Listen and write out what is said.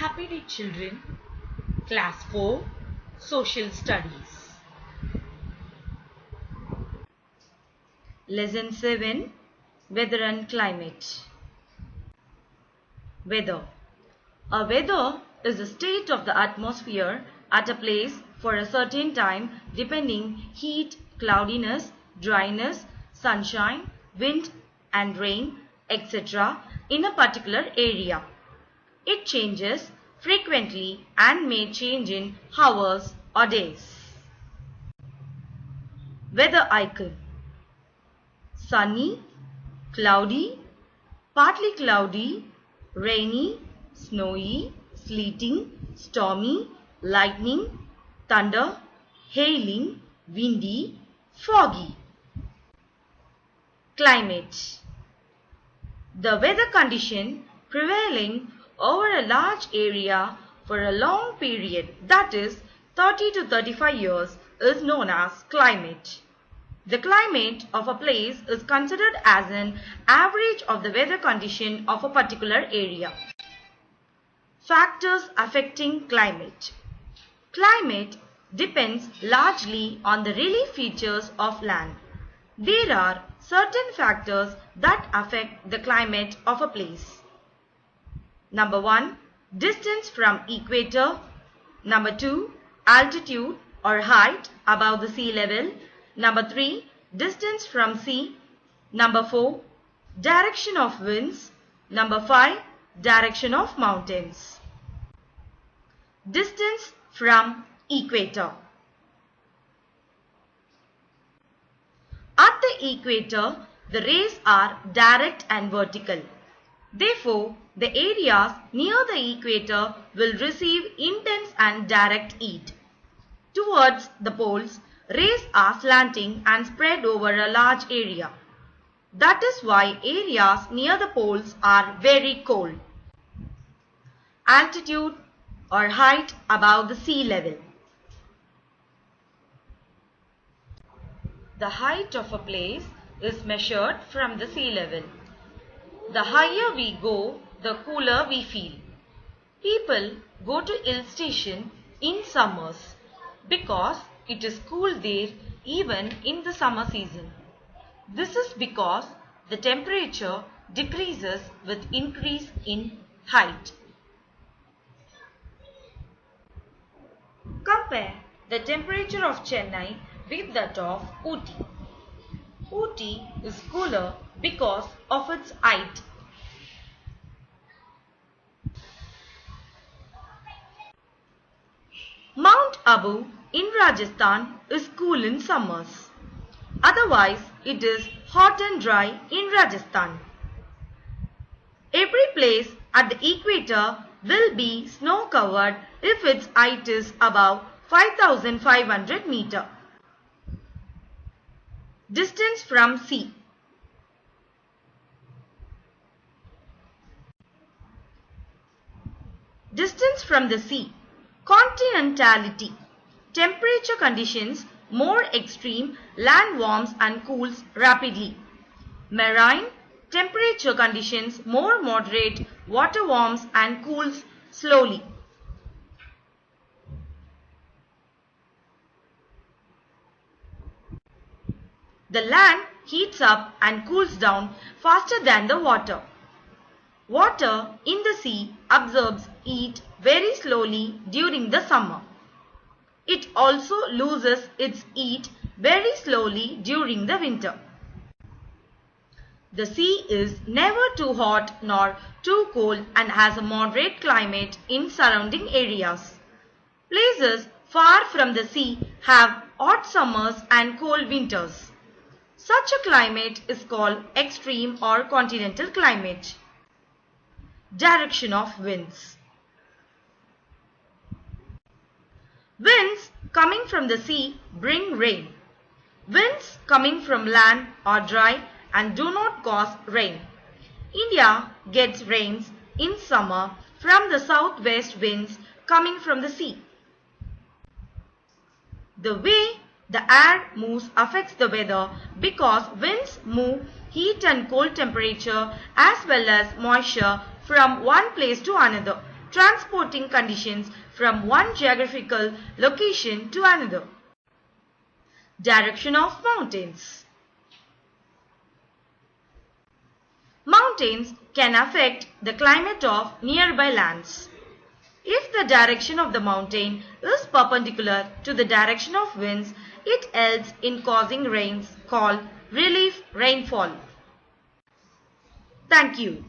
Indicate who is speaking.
Speaker 1: Happy day children, class 4, social studies. Lesson 7, weather and climate. Weather. A weather is a state of the atmosphere at a place for a certain time depending heat, cloudiness, dryness, sunshine, wind and rain, etc. in a particular area. It changes frequently and may change in hours or days. Weather icon. Sunny, cloudy, partly cloudy, rainy, snowy, sleeting, stormy, lightning, thunder, hailing, windy, foggy. Climate. The weather condition prevailing over a large area for a long period, that is 30 to 35 years, is known as climate. The climate of a place is considered as an average of the weather condition of a particular area. Factors affecting climate. Climate depends largely on the relief features of land. There are certain factors that affect the climate of a place. Number 1, distance from equator. Number 2, altitude or height above the sea level. Number 3, distance from sea. Number 4, direction of winds. Number 5, direction of mountains. Distance from equator. At the equator, the rays are direct and vertical. Therefore, the areas near the equator will receive intense and direct heat. Towards the poles, rays are slanting and spread over a large area. That is why areas near the poles are very cold. Altitude or height above the sea level. The height of a place is measured from the sea level. The higher we go, the cooler we feel. People go to hill station in summers because it is cool there even in the summer season. This is because the temperature decreases with increase in height. Compare the temperature of Chennai with that of Ooty. Ooty is cooler because of its height. Mount Abu in Rajasthan is cool in summers. Otherwise, it is hot and dry in Rajasthan. Every place at the equator will be snow covered if its height is above 5,500 meters. Distance from sea. Distance from the sea. Continentality. Temperature conditions more extreme, land warms and cools rapidly. Marine. Temperature conditions more moderate, water warms and cools slowly. The land heats up and cools down faster than the water. Water in the sea absorbs heat very slowly during the summer. It also loses its heat very slowly during the winter. The sea is never too hot nor too cold and has a moderate climate in surrounding areas. Places far from the sea have hot summers and cold winters. Such a climate is called extreme or continental climate. Direction of winds. Winds coming from the sea bring rain. Winds coming from land are dry and do not cause rain. India gets rains in summer from the southwest winds coming from the sea. The way the air moves affects the weather because winds move heat and cold temperature as well as moisture from one place to another. transporting conditions from one geographical location to another. Direction of mountains. Mountains can affect the climate of nearby lands. If the direction of the mountain is perpendicular to the direction of winds, it helps in causing rains called relief rainfall. Thank you.